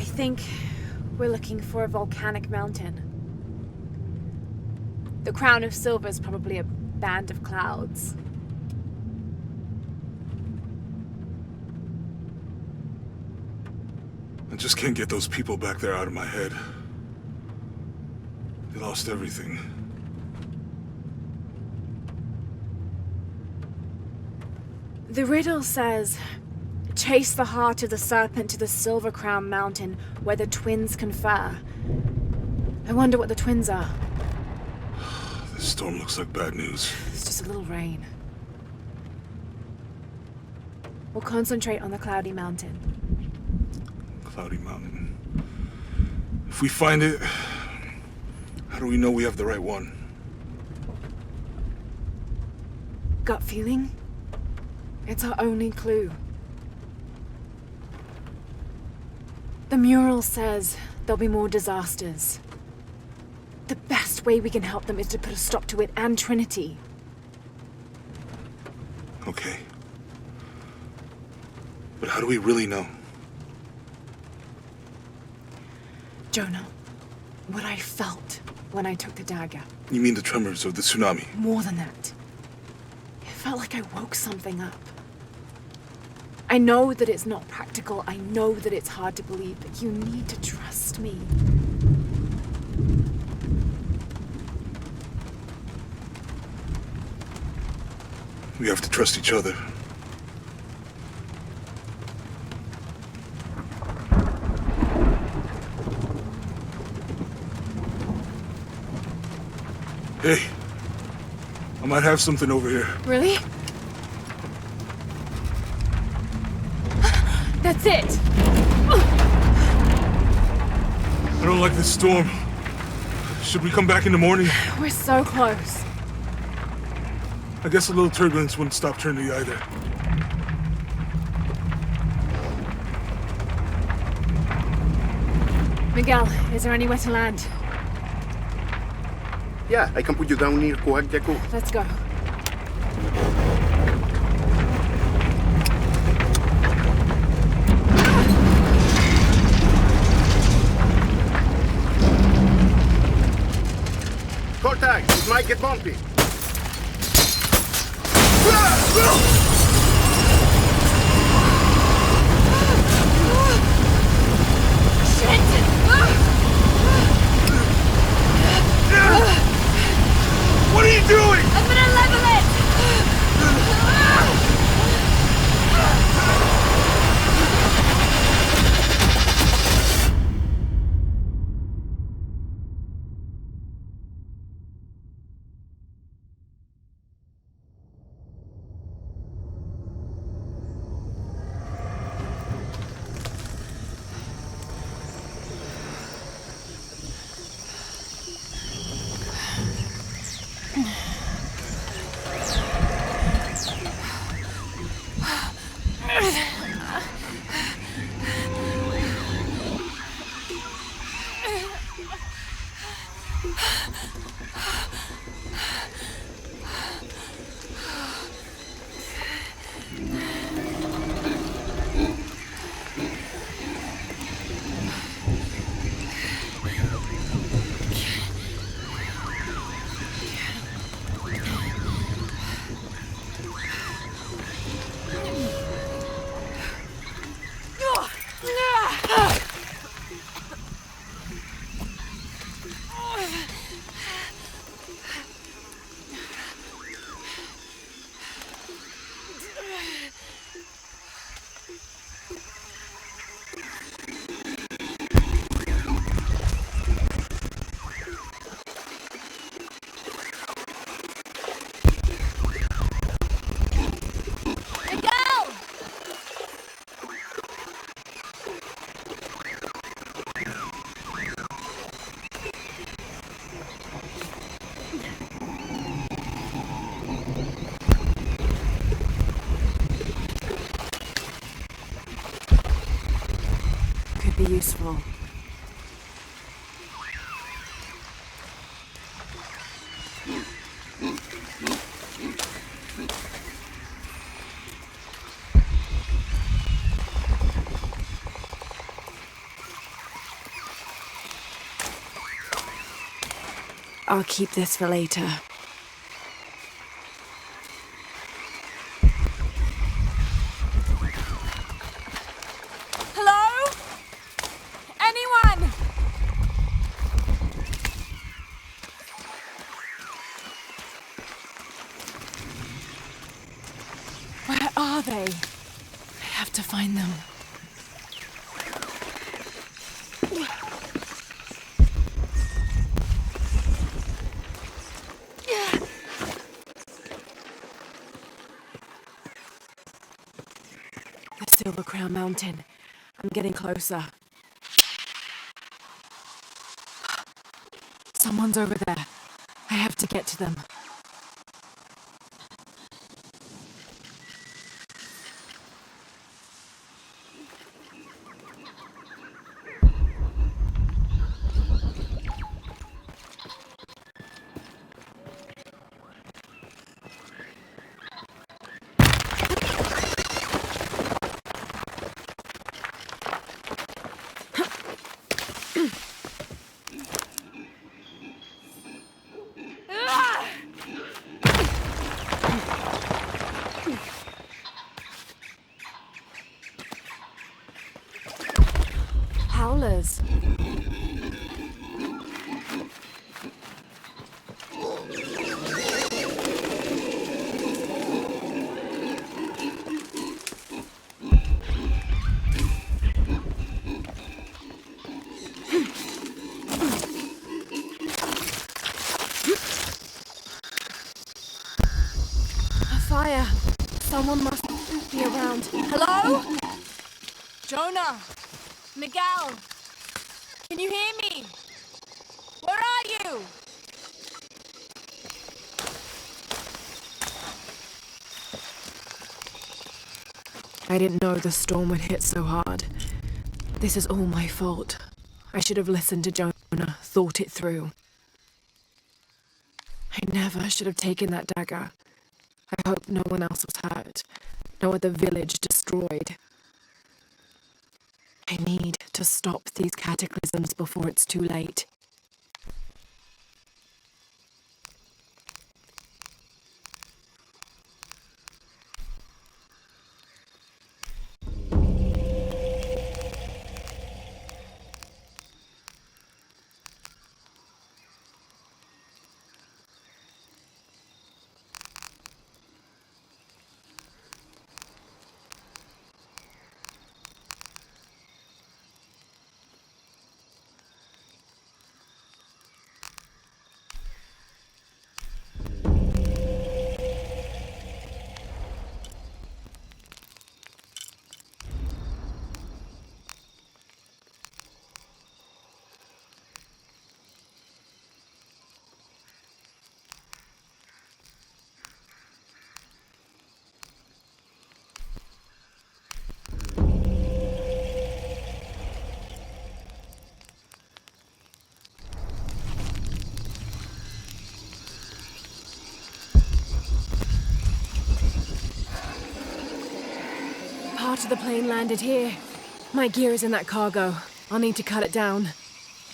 I think we're looking for a volcanic mountain. The crown of silver is probably a band of clouds. I just can't get those people back there out of my head. They lost everything. The riddle says, chase the heart of the serpent to the Silver Crown Mountain where the twins confer. I wonder what the twins are. This storm looks like bad news. It's just a little rain. We'll concentrate on the Cloudy Mountain. Cloudy Mountain. If we find it, how do we know we have the right one? Gut feeling? It's our only clue. The mural says there'll be more disasters. The best way we can help them is to put a stop to it and Trinity. Okay. But how do we really know? Jonah, what I felt when I took the dagger. You mean the tremors of the tsunami? More than that. It felt like I woke something up. I know that it's not practical. I know that it's hard to believe, but you need to trust me. We have to trust each other. Hey, I might have something over here. Really? That's it! I don't like this storm. Should we come back in the morning? We're so close. I guess a little turbulence wouldn't stop Trinity either. Miguel, is there anywhere to land? Yeah, I can put you down near Coagyako. Let's go. Contact! It might get bumpy. What are you doing? I'm gonna level it! Be useful. I'll keep this for later. Hello? Anyone? Where are they? I have to find them. The Silver Crown Mountain. I'm getting closer. Someone's over there. I have to get to them. Howlers. A fire. Someone must be around. Hello? Jonah? Miguel? Can you hear me? Where are you? I didn't know the storm would hit so hard. This is all my fault. I should have listened to Jonah, thought it through. I never should have taken that dagger. I hope no one else was hurt. No other village destroyed. I need to stop these cataclysms before it's too late. Part of the plane landed here. My gear is in that cargo. I'll need to cut it down.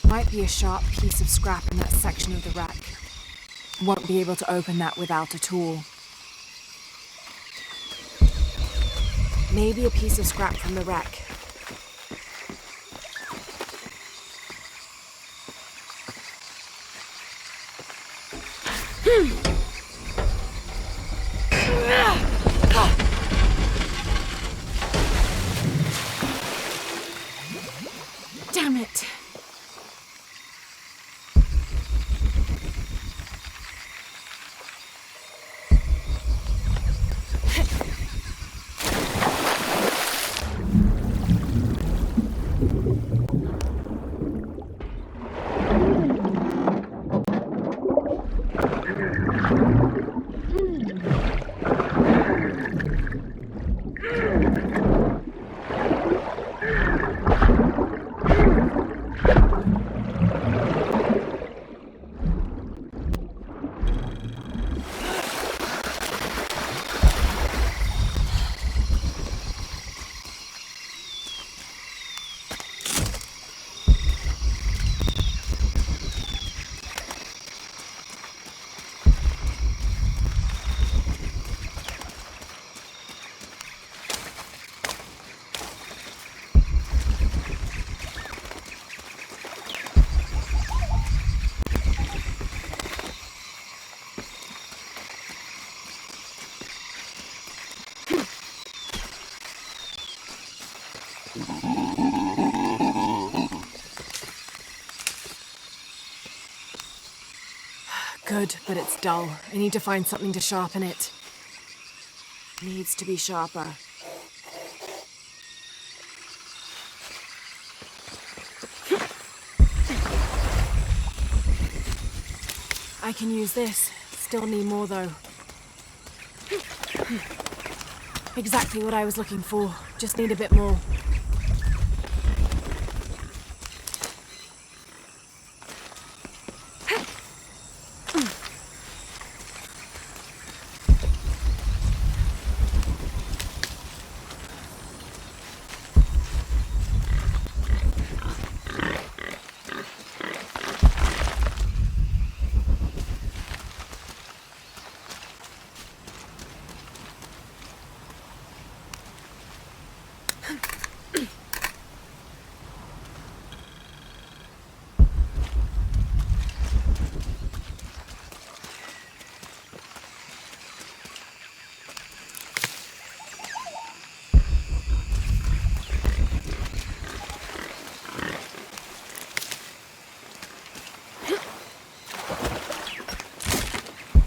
Might be a sharp piece of scrap in that section of the wreck. Won't be able to open that without a tool. Maybe a piece of scrap from the wreck. Damn it. Good, but it's dull. I need to find something to sharpen it. Needs to be sharper. I can use this. Still need more, though. Exactly what I was looking for. Just need a bit more.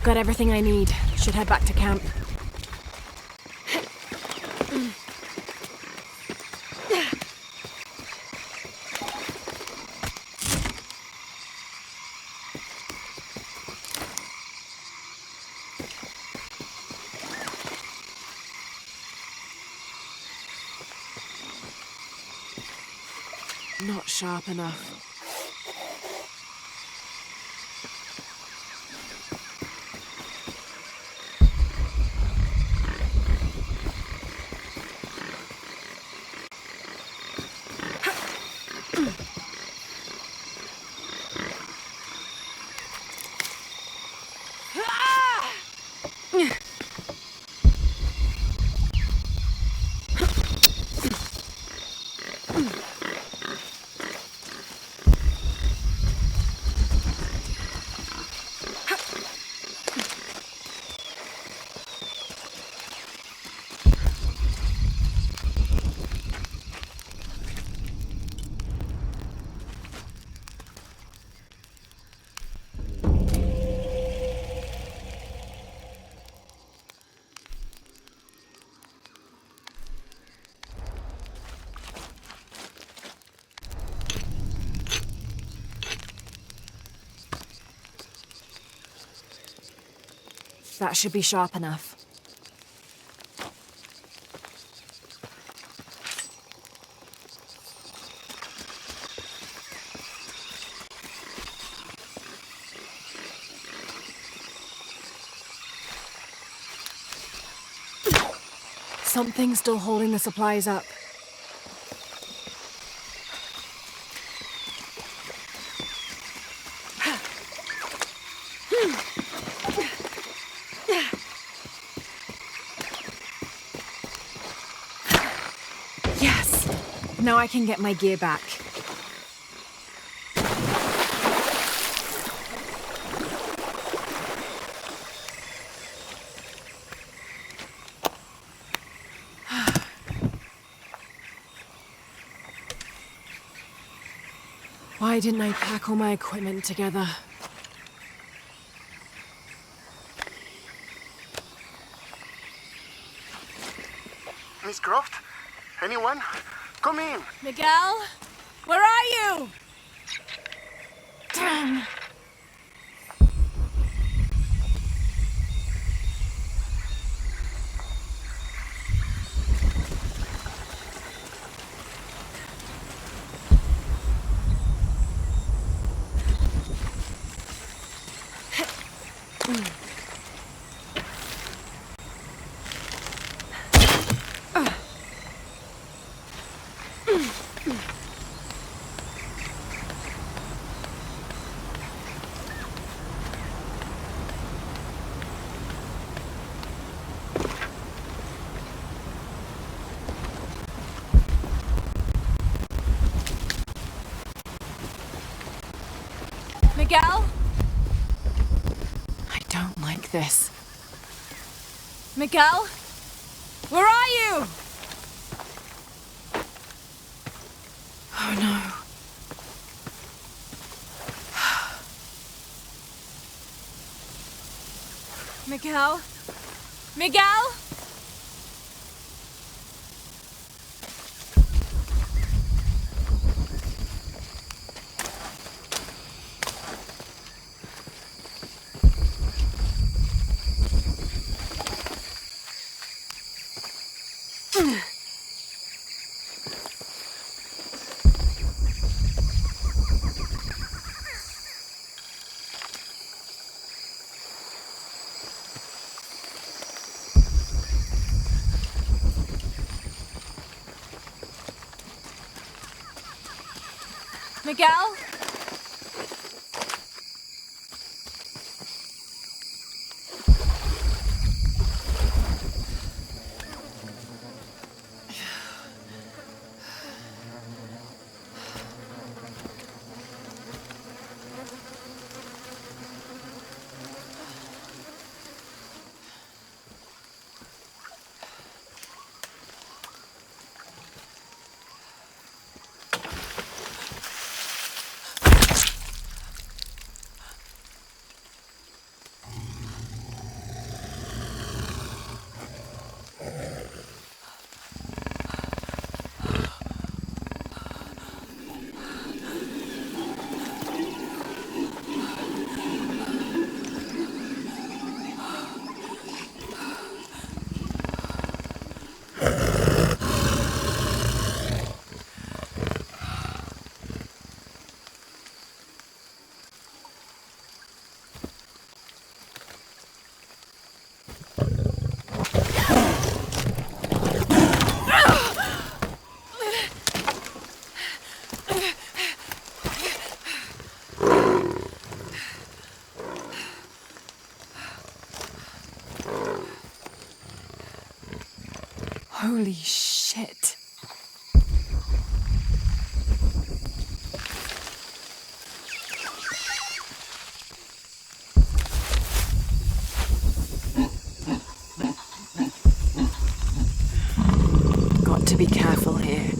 Got everything I need. Should head back to camp. Not sharp enough. That should be sharp enough. Something's still holding the supplies up. Yes! Now I can get my gear back. Why didn't I pack all my equipment together? Miss Croft? Anyone? Come in. Miguel? Where are you? Damn. Miguel? I don't like this. Miguel? Where are you? Miguel? Miguel? Miguel? Holy shit. Got to be careful here.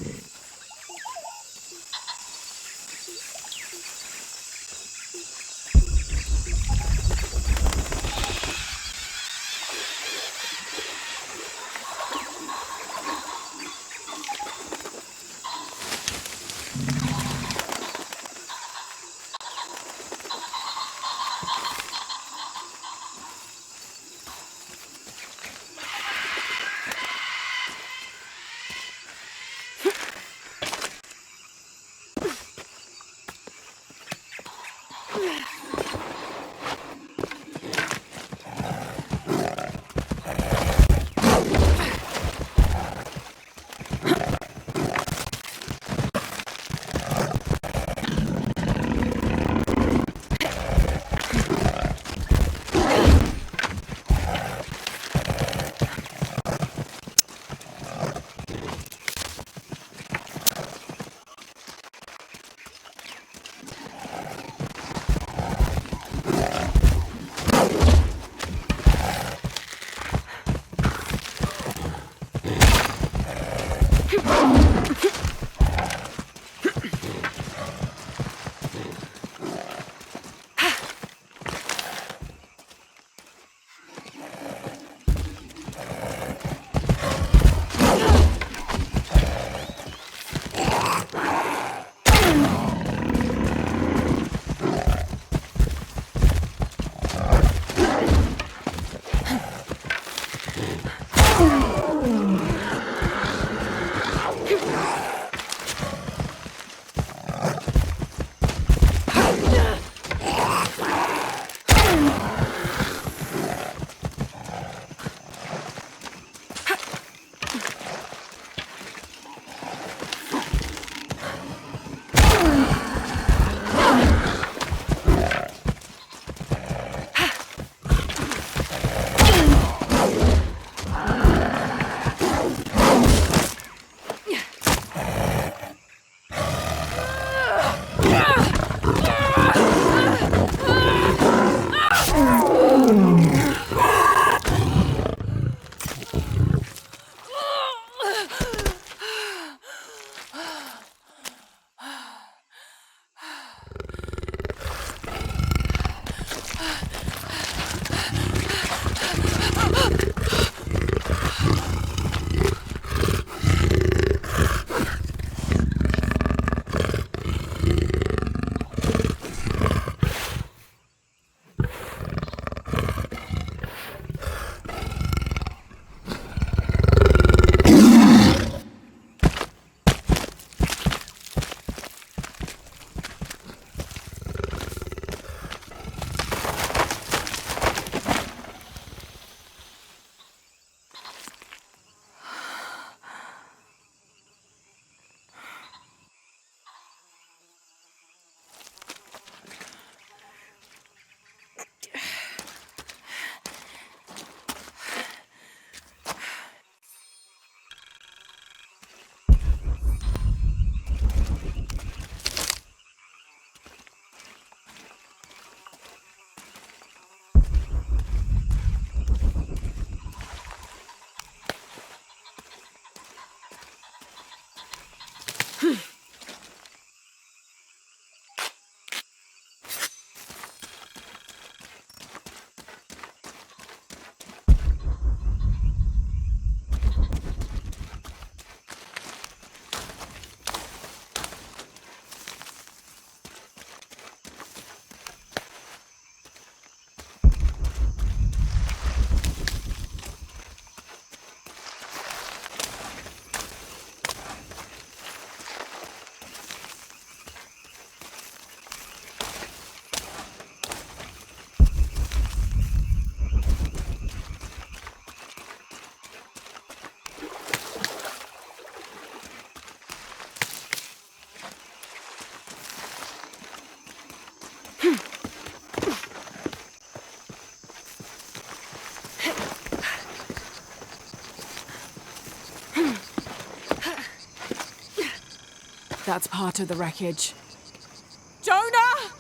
That's part of the wreckage. Jonah!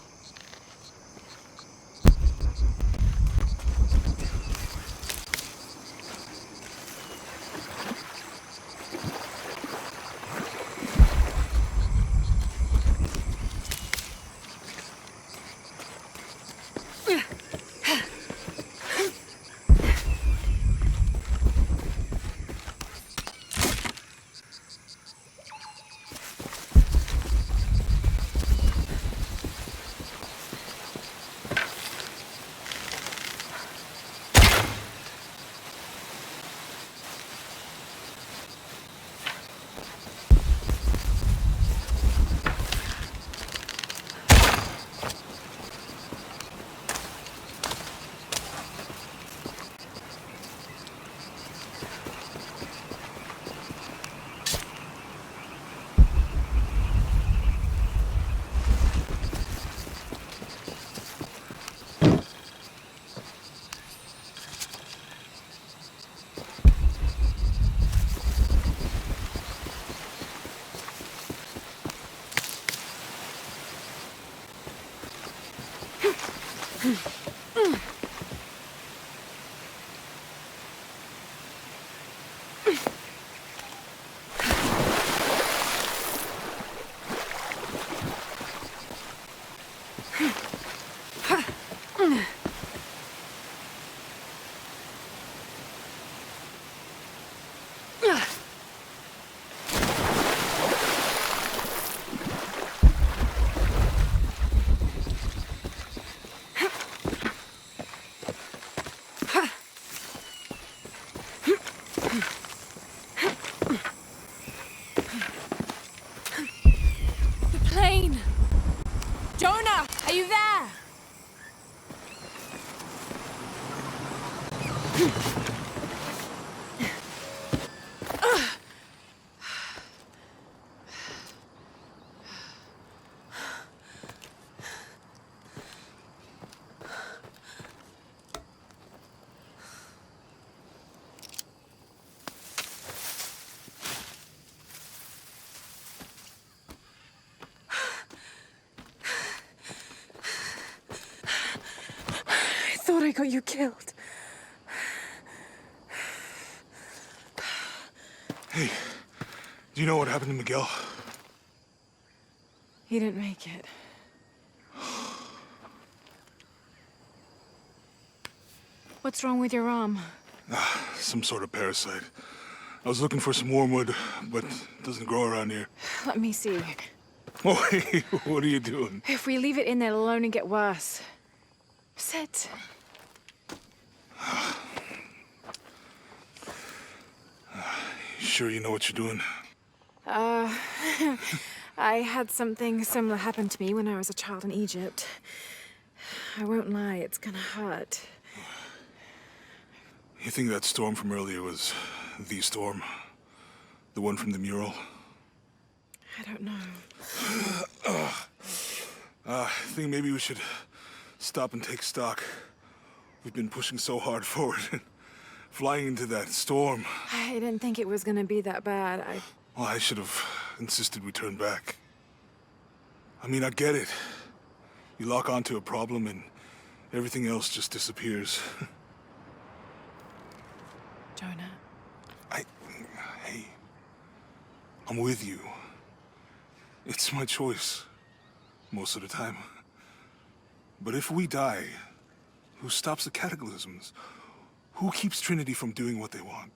Jonah, are you there? I thought I got you killed. Hey, do you know what happened to Miguel? He didn't make it. What's wrong with your arm? Some sort of parasite. I was looking for some wormwood, but it doesn't grow around here. Let me see. Oh, hey, what are you doing? If we leave it in there, it'll only get worse. Sit. Sure you know what you're doing? I had something similar happen to me when I was a child in Egypt. I won't lie, it's gonna hurt. You think that storm from earlier was the storm? The one from the mural? I don't know. I think maybe we should stop and take stock. We've been pushing so hard forward and flying into that storm. I didn't think it was gonna be that bad. Well, I should have insisted we turn back. I mean, I get it. You lock onto a problem and everything else just disappears. Jonah. Hey, I'm with you. It's my choice, most of the time. But if we die, who stops the cataclysms? Who keeps Trinity from doing what they want?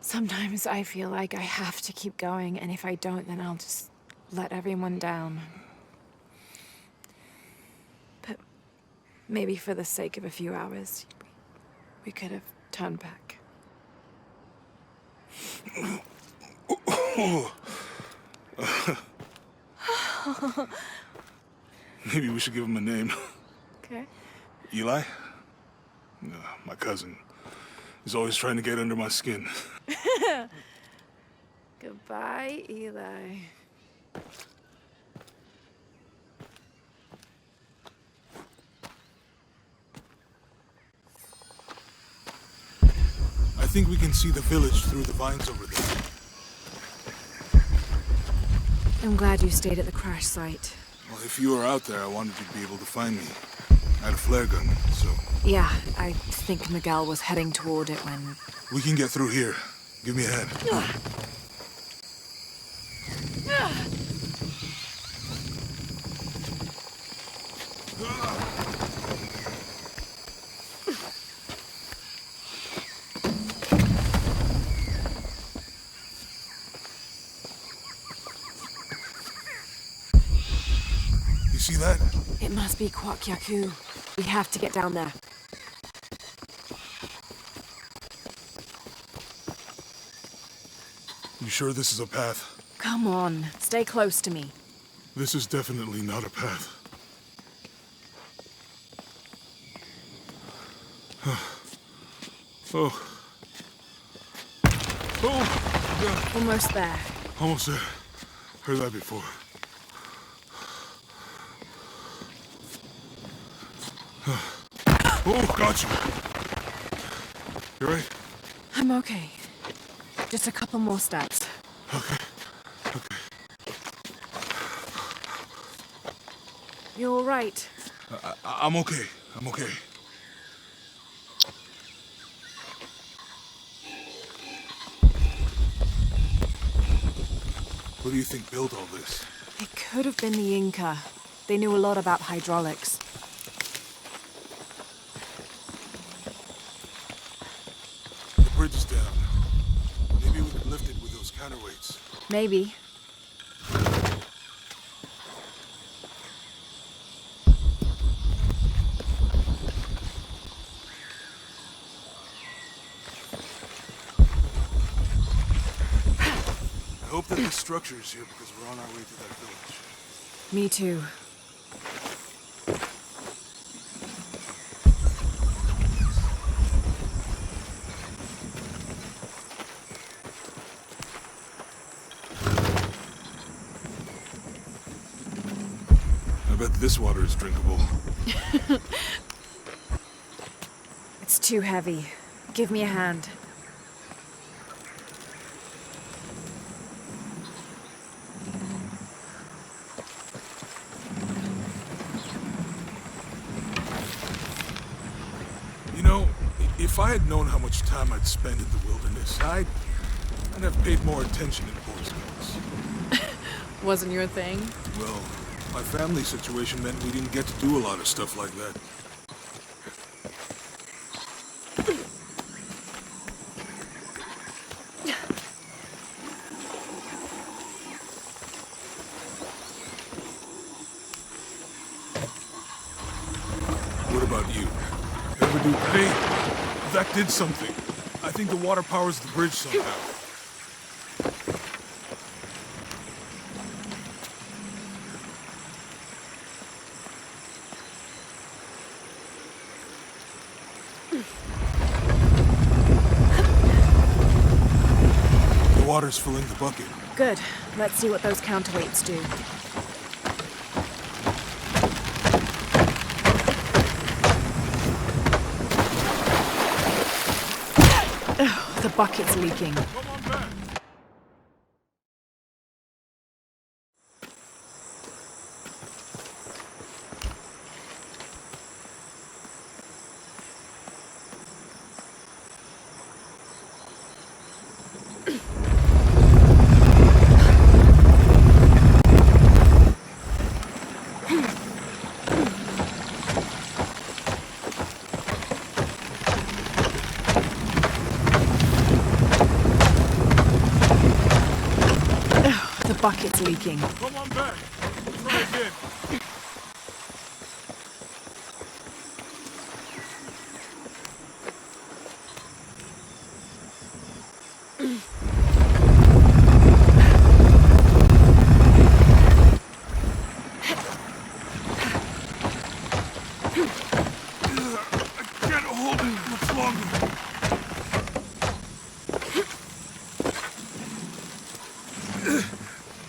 Sometimes I feel like I have to keep going, and if I don't, then I'll just let everyone down. But maybe for the sake of a few hours, we could have turned back. Maybe we should give him a name. Okay. Eli? No, my cousin. He's always trying to get under my skin. Goodbye, Eli. I think we can see the village through the vines over there. I'm glad you stayed at the crash site. Well, if you were out there, I wanted you to be able to find me. I had a flare gun, so... Yeah, I think Miguel was heading toward it when... We can get through here. Give me a hand. You see that? It must be Kwakyaku. We have to get down there. You sure this is a path? Come on, stay close to me. This is definitely not a path. Oh. Oh! God. Almost there. Almost there. Heard that before. Oh, got you. You right? I'm okay. Just a couple more steps. Okay. Okay. You all right? I'm okay. I'm okay. What do you think built all this? It could have been the Inca. They knew a lot about hydraulics. The bridge is down. Maybe we could lift it with those counterweights. Maybe. I hope that this structure is here because we're on our way to that village. Me too. I bet this water is drinkable. It's too heavy. Give me a hand. You know, if I had known how much time I'd spend in the wilderness, I'd have paid more attention in Boy Scouts. Wasn't your thing? Well, my family situation meant we didn't get to do a lot of stuff like that. What about you? Ever do... Hey, that did something. I think the water powers the bridge somehow. The water's filling the bucket. Good. Let's see what those counterweights do. Ugh, the bucket's leaking. Come on back. bucket's leaking. Come on back. Let's try again. I can't hold it much longer.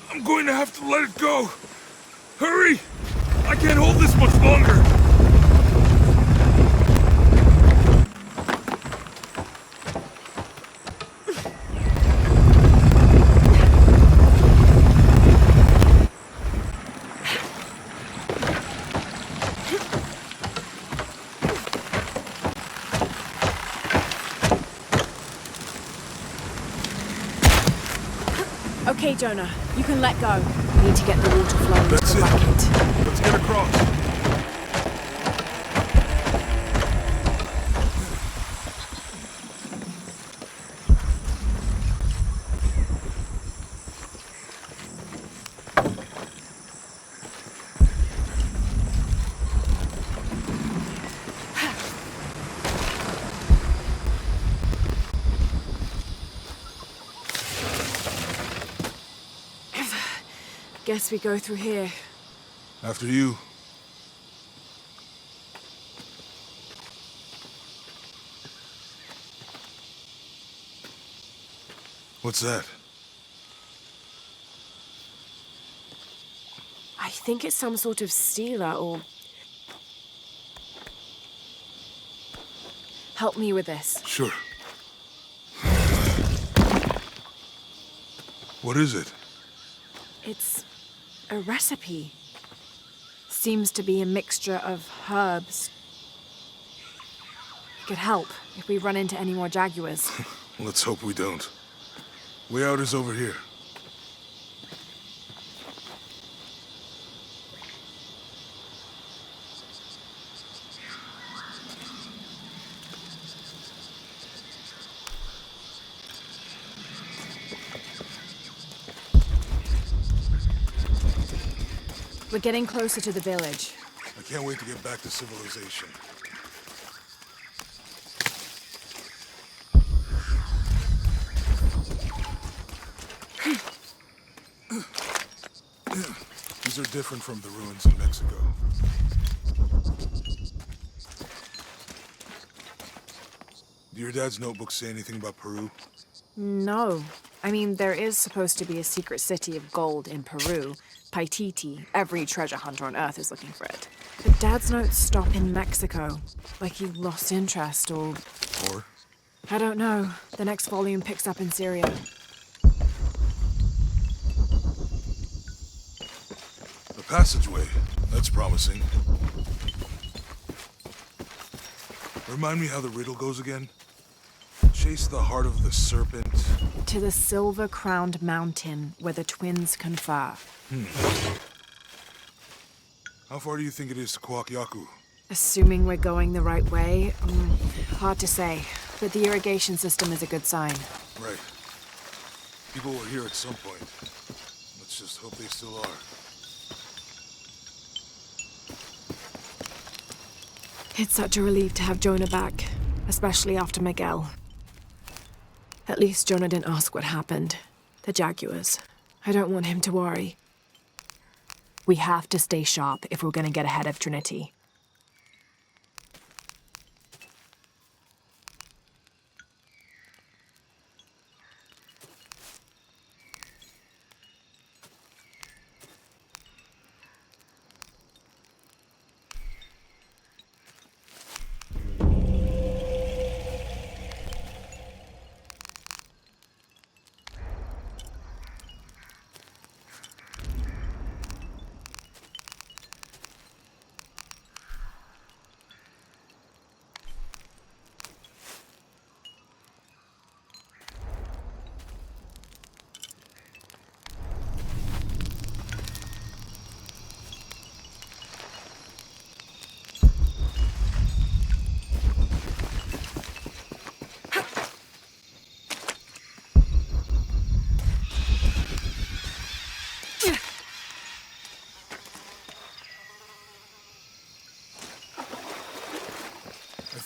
I'm going to have to let it go. Hurry! I can't hold this much longer. Okay, Jonah, you can let go. We need to get the water flowing into That's the it. bucket. Let's get across. Guess we go through here. After you. What's that? I think it's some sort of sealer or... Help me with this. Sure. What is it? It's a recipe. Seems to be a mixture of herbs. It could help if we run into any more jaguars. Let's hope we don't. Way out is over here. We're getting closer to the village. I can't wait to get back to civilization. These are different from the ruins in Mexico. Do your dad's notebooks say anything about Peru? No. I mean, there is supposed to be a secret city of gold in Peru. Paititi. Every treasure hunter on Earth is looking for it. But Dad's notes stop in Mexico. Like he lost interest or... Or? I don't know. The next volume picks up in Syria. A passageway. That's promising. Remind me how the riddle goes again? Chase the heart of the serpent. To the silver-crowned mountain where the twins confer. How far do you think it is to Kwakyaku? Assuming we're going the right way, hard to say. But the irrigation system is a good sign. Right. People were here at some point. Let's just hope they still are. It's such a relief to have Jonah back, especially after Miguel. At least Jonah didn't ask what happened. The jaguars. I don't want him to worry. We have to stay sharp if we're going to get ahead of Trinity.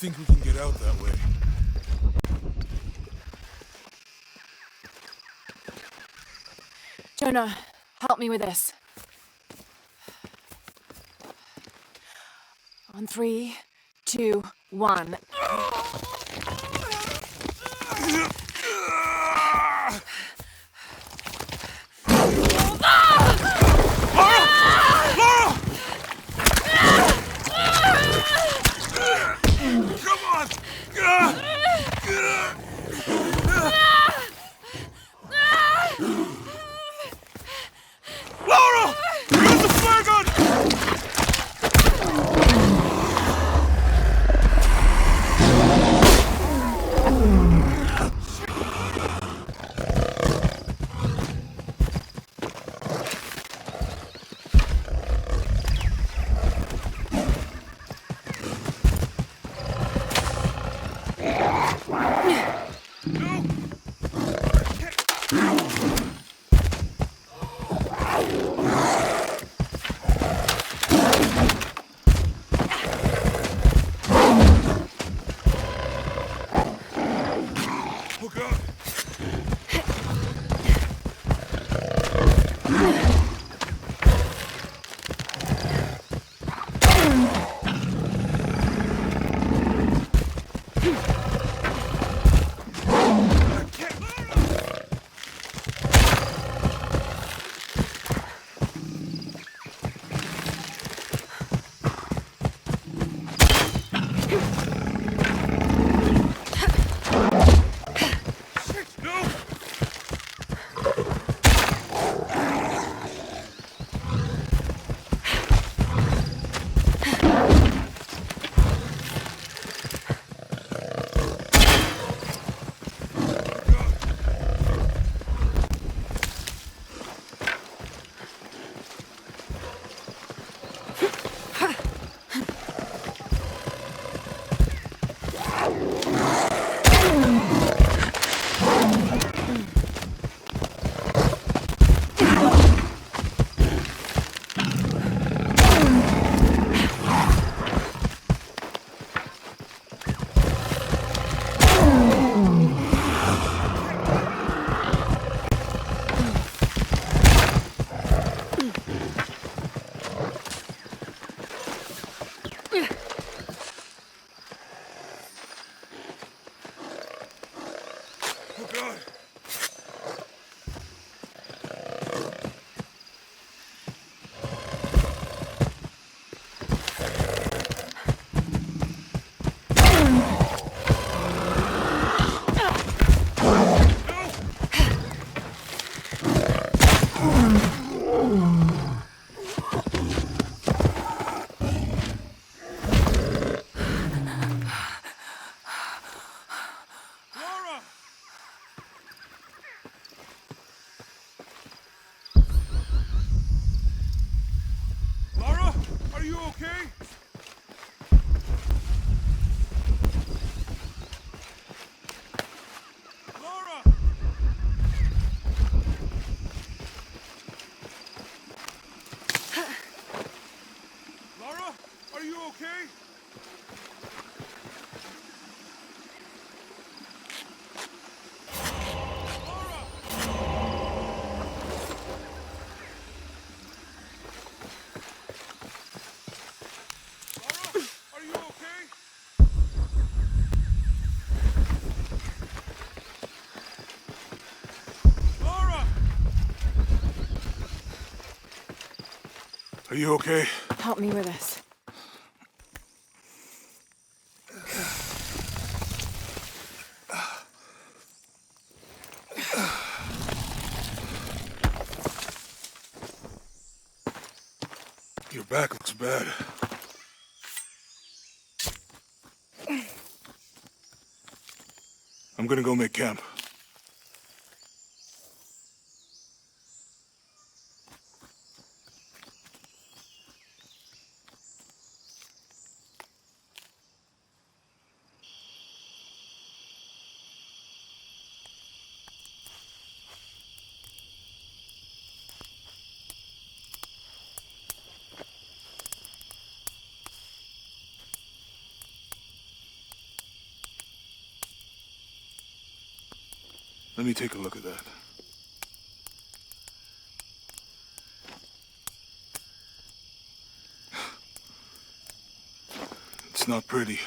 think we can get out that way? Jonah, help me with this. On 3, 2, 1. Are you okay? Help me with this. Your back looks bad. I'm gonna go make camp. Let me take a look at that. It's not pretty.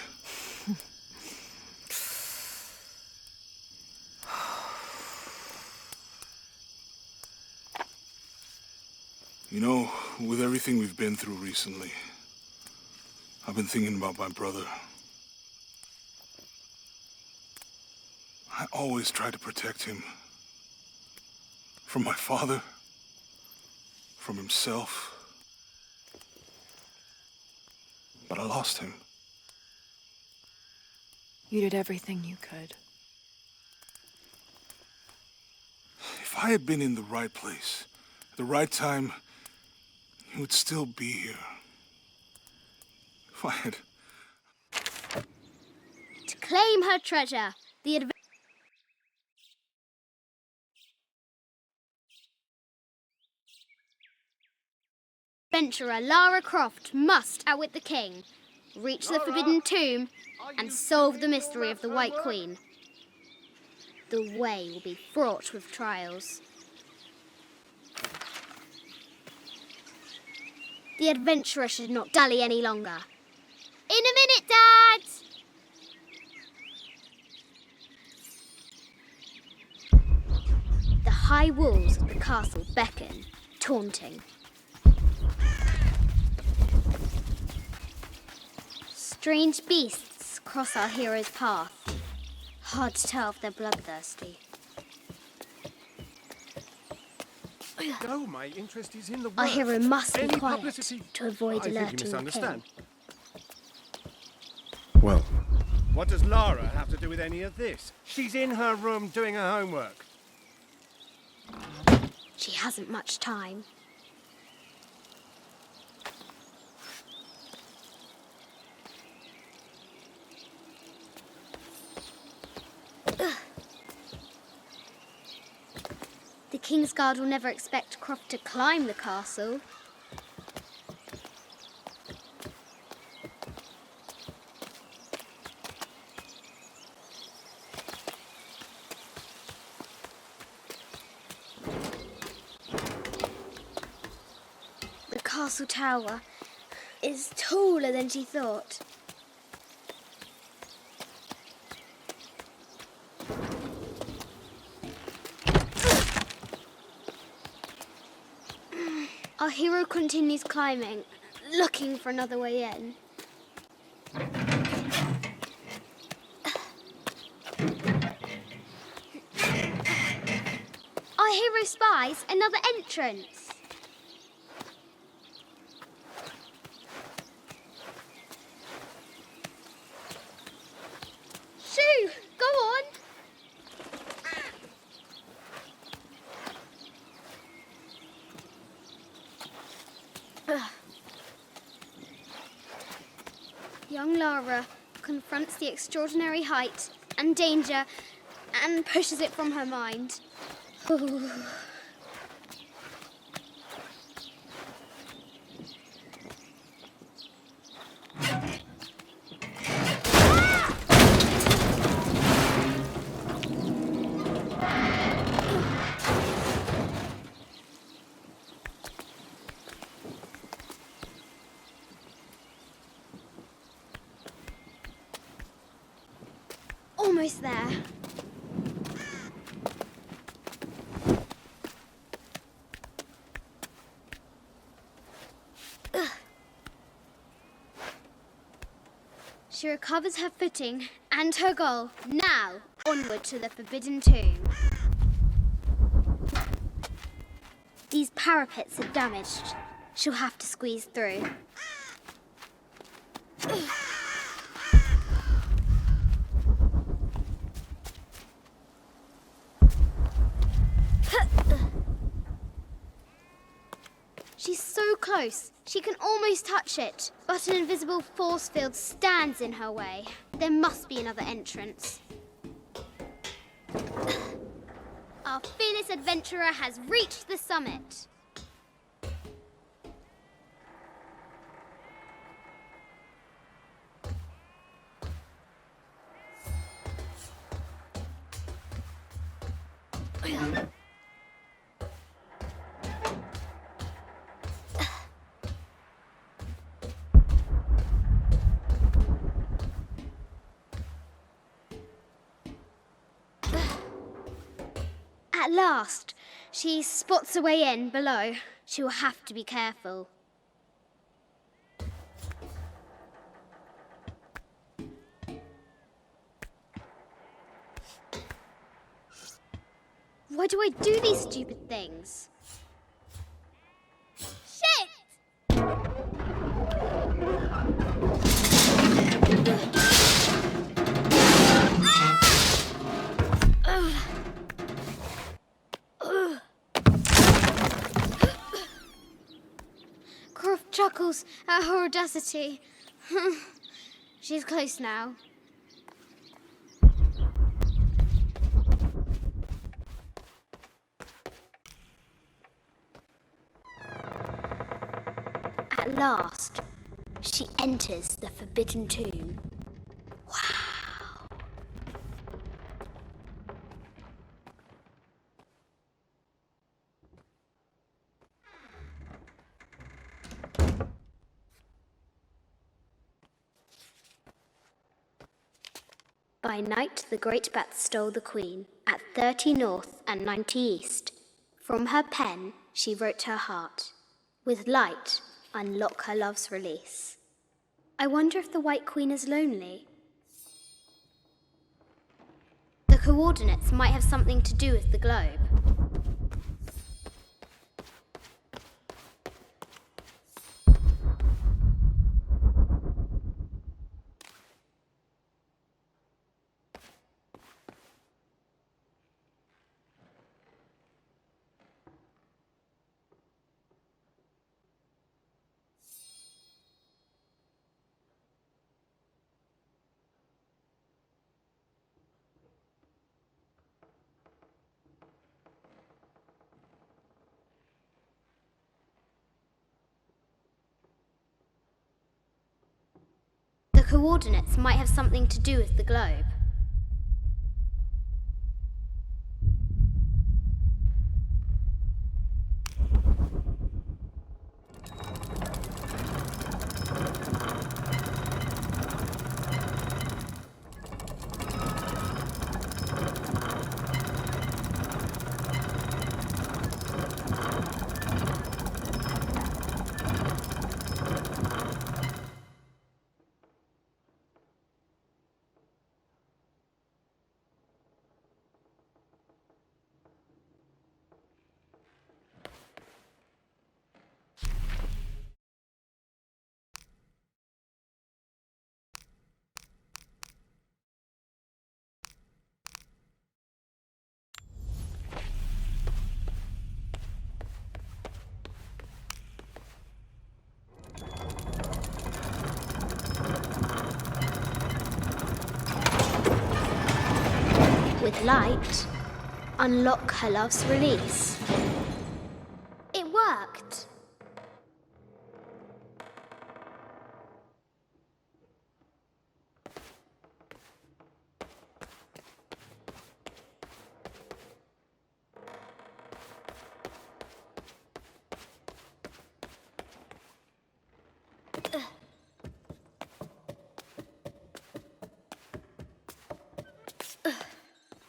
You know, with everything we've been through recently, I've been thinking about my brother. I always try to protect him. From my father. From himself. But I lost him. You did everything you could. If I had been in the right place, at the right time, he would still be here. If I had... To claim her treasure, the adventurer Lara Croft must outwit the king, reach the forbidden tomb, and solve the mystery of the White Queen. The way will be fraught with trials. The adventurer should not dally any longer. In a minute, Dad! The high walls of the castle beckon, taunting. Strange beasts cross our hero's path. Hard to tell if they're bloodthirsty. No, my interest is in the work. Our hero must be Any quiet publicity? to avoid I think you alerting the king. misunderstand. Well, what does Lara have to do with any of this? She's in her room doing her homework. She hasn't much time. The King's Guard will never expect Croft to climb the castle. The castle tower is taller than she thought. Our hero continues climbing, looking for another way in. Our hero spies another entrance. Shoo! Go on! Young Lara confronts the extraordinary height and danger and pushes it from her mind. Almost there. She recovers her footing and her goal. Now, onward to the forbidden tomb. These parapets are damaged. She'll have to squeeze through. She's so close, she can almost touch it, but an invisible force field stands in her way. There must be another entrance. Our fearless adventurer has reached the summit. At last, she spots a way in below. She will have to be careful. Why do I do these stupid things? Shit! Croft chuckles at her audacity. She's close now. At last, she enters the forbidden tomb. Wow! By night, the great bat stole the queen at 30 north and 90 east. From her pen, she wrote her heart. With light, unlock her love's release. I wonder if the White Queen is lonely. The coordinates might have something to do with the globe. The coordinates might have something to do with the globe. With light, unlock her love's release. It worked.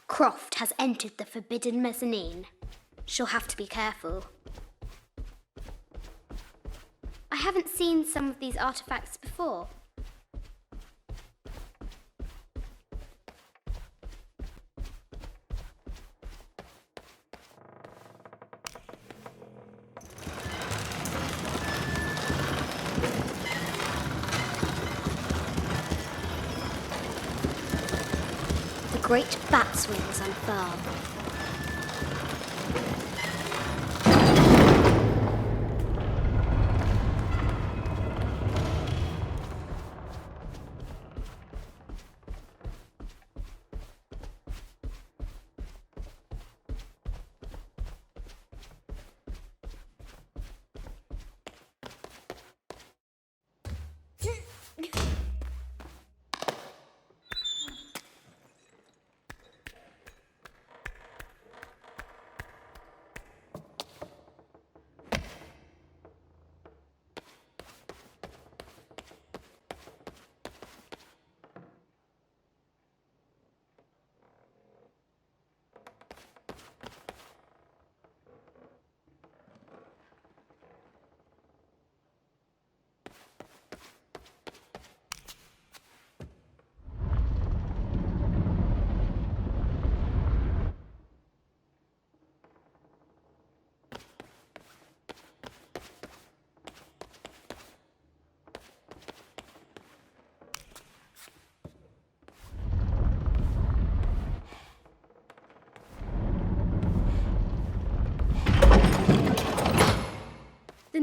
Croft has entered the forbidden mezzanine. She'll have to be careful. I haven't seen some of these artifacts before. The great bat's wings unfurl.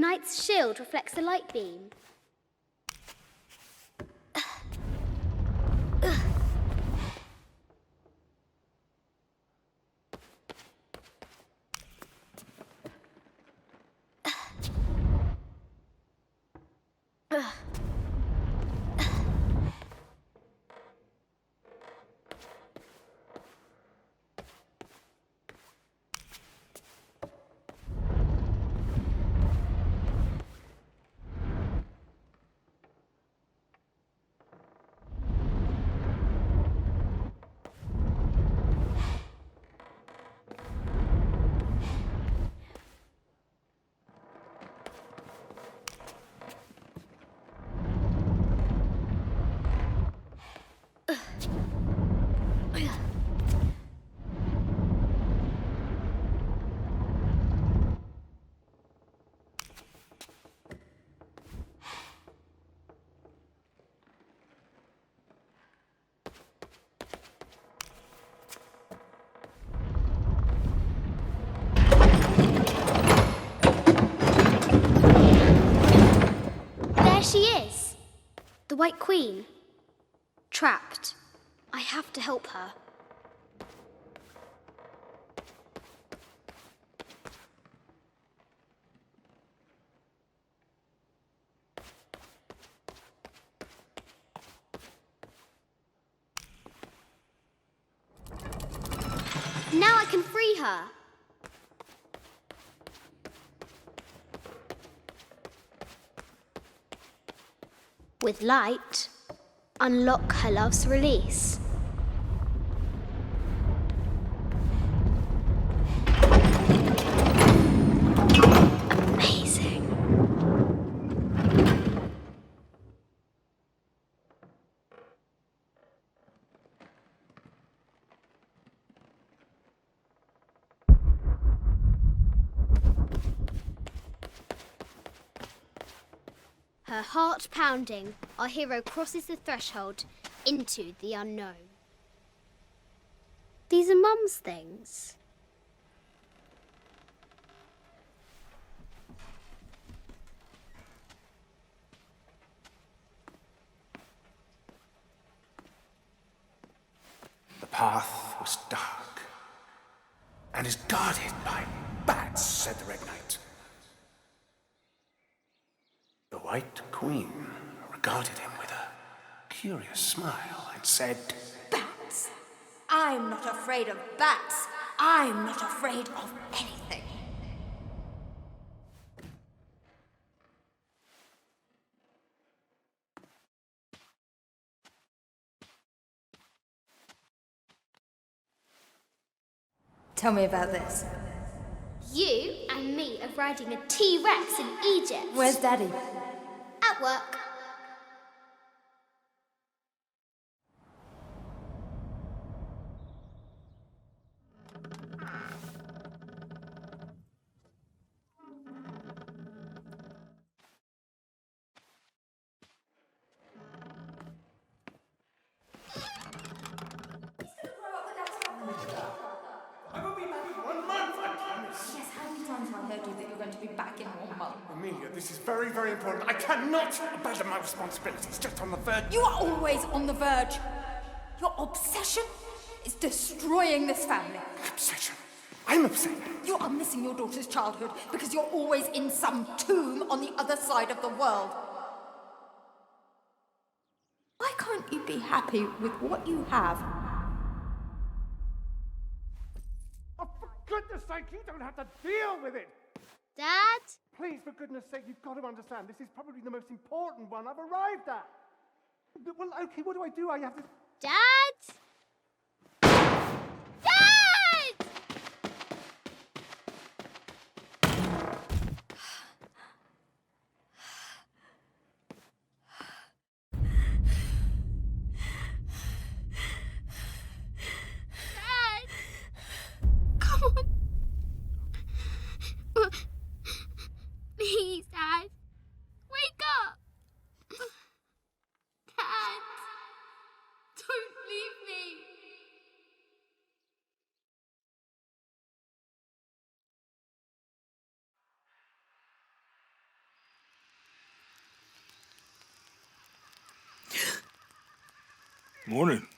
knight's shield reflects the light beam. She is. The White Queen. Trapped. I have to help her. Now I can free her. With light, unlock her love's release. Amazing. Her heart pounding, our hero crosses the threshold into the unknown. These are Mum's things. The path was dark and is guarded by bats, said the Red Knight. The White Queen regarded him with a curious smile and said, Bats? I'm not afraid of bats. I'm not afraid of anything. Tell me about this. You and me are riding a T-Rex in Egypt. Where's Daddy? At work. Yes, how many times have I heard you that you're going to be back in 1 month? Amelia, this is very, very important. I cannot abandon my responsibilities just on the verge. You are always on the verge. Your obsession is destroying this family. Obsession. I'm upset. You are missing your daughter's childhood because you're always in some tomb on the other side of the world. Why can't you be happy with what you have? Oh, for goodness sake, you don't have to deal with it. Dad? Please, for goodness sake, you've got to understand, this is probably the most important one I've arrived at. Well, okay, what do? I have to... Dad? Dad! Dad! Come on. Please, Dad. Wake up. Dad. Don't leave Morning.